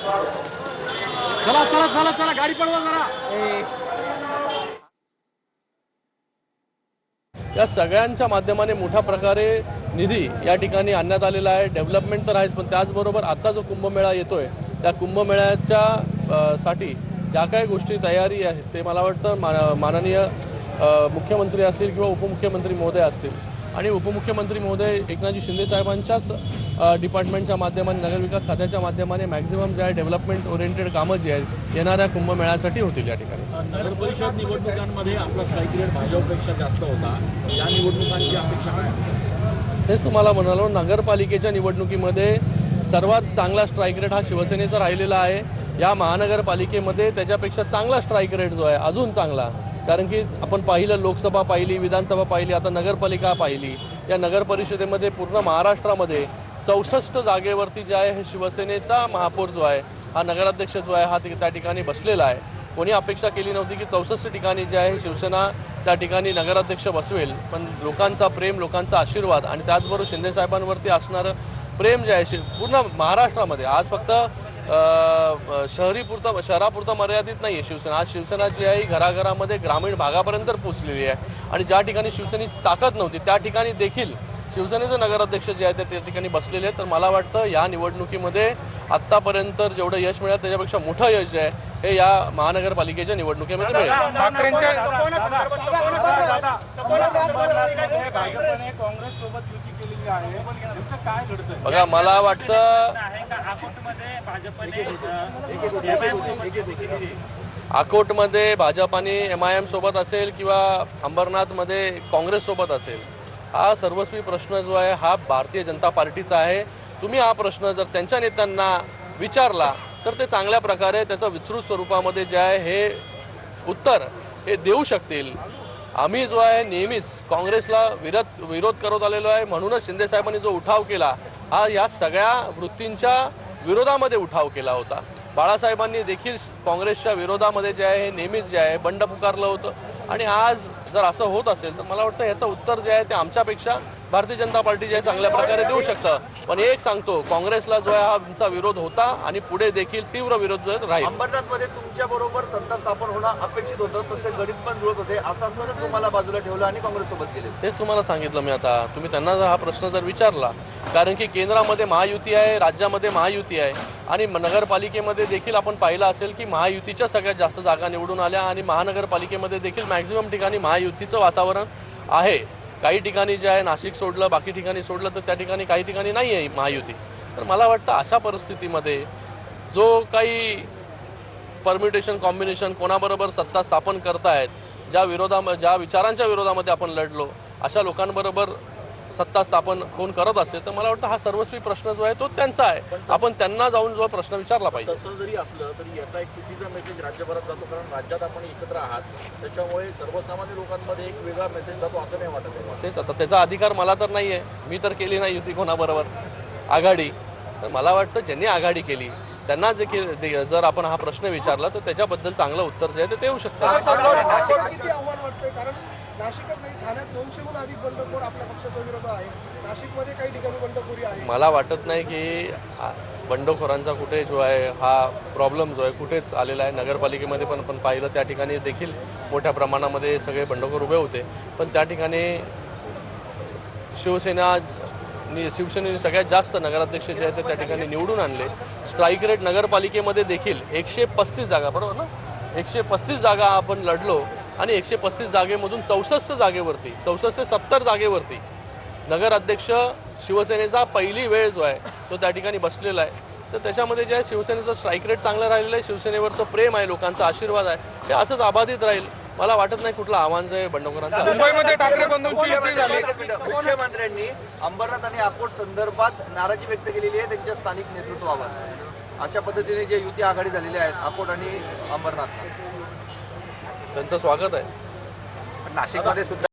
चला चला चला चला गाडी पळवा जरा। या सगळ्यांच्या माध्यमाने मोठ्या प्रकारे निधी या ठिकाणी आणण्यात आलेला आहे। डेव्हलपमेंट तर आहेच, पण त्याचबरोबर आता जो कुंभमेळा येतोय त्या कुंभमेळ्याच्या साठी ज्या काही गोष्टी तयारी आहेत ते मला वाटतं माननीय मुख्यमंत्री असतील किंवा उपमुख्यमंत्री महोदय असतील आणि उपमुख्यमंत्री महोदय एकनाथजी शिंदे साहेबांच्याच डिपार्टमेंटच्या माध्यमाने नगरविकास खात्याच्या माध्यमाने मॅक्झिमम जे आहे डेव्हलपमेंट ओरिएंटेड कामं जी आहेत येणाऱ्या कुंभमेळ्यासाठी होतील। या ठिकाणी नगर परिषद निवडणुकांमध्ये आपला स्ट्राईक रेट भाजपपेक्षा जास्त होता, या निवडणुकांची अपेक्षा काय? हेच तुम्हाला म्हणालो, नगरपालिकेच्या निवडणुकीमध्ये सर्वात चांगला स्ट्राईक रेट हा शिवसेनेचा राहिलेला आहे। या महानगरपालिकेमध्ये त्याच्यापेक्षा चांगला स्ट्राईक रेट जो आहे अजून चांगला, कारण की आपण पाहिलं लोकसभा पाहिली, विधानसभा पाहिली, आता नगरपालिका पाहिली। या नगर परिषदेमध्ये पूर्ण महाराष्ट्रामध्ये 64 जागेवरती जे आहे हे शिवसेनेचा महापौर जो आहे हा नगराध्यक्ष जो आहे हा त्या ठिकाणी बसलेला आहे। कोणी अपेक्षा केली नव्हती की 64 ठिकाणी जे आहे शिवसेना त्या ठिकाणी नगराध्यक्ष बसवेल, पण लोकांचा प्रेम, लोकांचा आशीर्वाद आणि त्याचबरोबर शिंदेसाहेबांवरती असणारं प्रेम जे आहे पूर्ण महाराष्ट्रामध्ये आज फक्त शहरापुरतं मर्यादित नाही आहे शिवसेना। आज शिवसेना जी आहे घराघरामध्ये ग्रामीण भागापर्यंत पोहोचलेली आहे आणि ज्या ठिकाणी शिवसेनेची ताकद नव्हती त्या ठिकाणी देखील शिवसेनेचे नगराध्यक्ष जे आहेत ते त्या ठिकाणी बसलेले आहेत। तर मला वाटतं या निवडणुकीमध्ये आत्तापर्यंत जेवढं यश मिळालं त्याच्यापेक्षा मोठं यश जे आहे हे या महानगरपालिकेच्या निवडणुकीमध्ये मिळेल। बघा, मला वाटतं अकोटमध्ये भाजप आणि MIM सोबत असेल किंवा अंबरनाथमध्ये काँग्रेस सोबत असेल, हा सर्वस्वी प्रश्न जो आहे हा भारतीय जनता पार्टीचा आहे। तुम्ही हा प्रश्न जर त्यांच्या नेत्यांना विचारला तर ते चांगल्या प्रकारे त्याचं विस्तृत स्वरूपामध्ये जे आहे हे उत्तर हे देऊ शकतील। आम्ही जो आहे नेहमीच काँग्रेसला विरोध करत आलेलो आहे, म्हणूनच शिंदे साहेबांनी जो उठाव केला हा या सगळ्या वृत्तींच्या विरोधामध्ये उठाव केला होता। बाळासाहेबांनी देखील काँग्रेसच्या विरोधामध्ये जे आहे हे नेहमीच जे आहे बंड पुकारलं होतं आणि आज जर असं होत असेल तर मला वाटतं याचं उत्तर जे आहे ते आमच्यापेक्षा भारतीय जनता पार्टी जे चांगल्या प्रकारे देऊ शकतं। पण एक सांगतो, काँग्रेसला जो आहे हा आमचा विरोध होता आणि पुढे देखील तीव्र विरोध जो आहे राहील। अंबरनाथमध्ये तुमच्या बरोबर सत्ता स्थापन होणं अपेक्षित होतं, तसे गणित पण जुळत होते, असं असताना तुम्हाला बाजूला ठेवलं आणि काँग्रेससोबत गेले। तेच तुम्हाला सांगितलं मी आता, तुम्ही त्यांना जर हा प्रश्न जर विचारला, कारण की केंद्रामध्ये महायुती आहे, राज्यामध्ये महायुती आहे आणि नगरपालिकेमध्ये देखील आपण पाहिलं असेल की महायुतीच्या सगळ्यात जास्त जागा निवडून आल्या आणि महानगरपालिकेमध्ये देखील मॅक्झिमम ठिकाणी महायुतीचं वातावरण आहे। काही ठिकाणी जे आहे नाशिक सोडलं, बाकी ठिकाणी सोडलं तर त्या ठिकाणी काही ठिकाणी नाही आहे महायुती। तर मला वाटतं अशा परिस्थितीमध्ये जो काही परम्युटेशन कॉम्बिनेशन कोणाबरोबर सत्ता स्थापन करतायत, ज्या विचारांच्या विरोधामध्ये आपण लढलो अशा लोकांबरोबर सत्ता स्थापन कोण करत असेल तर मला वाटतं हा सर्वस्वी प्रश्न जो आहे तो त्यांचा आहे। आपण त्यांना जाऊन जो प्रश्न विचारला पाहिजे। तसं जरी असलं तरी याचा एक चुकीचा मेसेज राज्यभरात जातो, कारण राज्यात आपण एकत्र आहात त्याच्यामुळे सर्वसामान्य लोकांमध्ये एक वेगळा मेसेज जातो असं नाही वाटत। तेच आता त्याचा अधिकार मला तर नाही आहे, मी तर केली नाही युती कोणाबरोबर आघाडी। तर मला वाटतं ज्यांनी आघाडी केली त्यांना जर आपण हा प्रश्न विचारला तर त्याच्याबद्दल चांगलं उत्तर जे आहे ते देऊ शकतात। नाशिकच नाही, ठाण्यात 200हून अधिक बंडखोर आपल्या पक्षाचा विरोध आहे, नाशिकमध्ये काही ठिकाणी बंडखोरी आहे। मला वाटत नाही की बंडखोरांचा कुठे जो आहे हा प्रॉब्लेम जो आहे कुठेच आलेला आहे। नगरपालिकेमध्ये पण आपण पाहिलं त्या ठिकाणी देखील मोठ्या प्रमाणामध्ये सगळे बंडखोर उभे होते, पण त्या ठिकाणी शिवसेनेने सगळ्यात जास्त नगराध्यक्ष जे आहेत ते त्या ठिकाणी निवडून आणले। स्ट्राईक रेट नगरपालिकेमध्ये देखील 135 जागा, बरोबर ना, 135 जागा आपण लढलो आणि 135 जागेमधून 64 जागेवरती 64 ते 70 जागेवरती नगराध्यक्ष शिवसेनेचा पहिली वेळ जो आहे तो त्या ठिकाणी बसलेला आहे। तर त्याच्यामध्ये जे आहे शिवसेनेचं स्ट्राईक रेट चांगलं राहिलेलं आहे, शिवसेनेवरचं प्रेम आहे, लोकांचा आशीर्वाद आहे, हे असंच अबाधित राहील। मला वाटत नाही कुठलं आव्हान जे बंडखोरांचं। मुंबईमध्ये ठाकरे बंधूंची युती झाली, मुख्यमंत्र्यांनी अंबरनाथ आणि अकोट संदर्भात नाराजी व्यक्त केलेली आहे त्यांच्या स्थानिक नेतृत्वावर। अशा पद्धतीने जे युती आघाडी झालेली आहेत अकोट आणि अंबरनाथ, त्यांचं स्वागत आहे। नाशिकमध्ये सुद्धा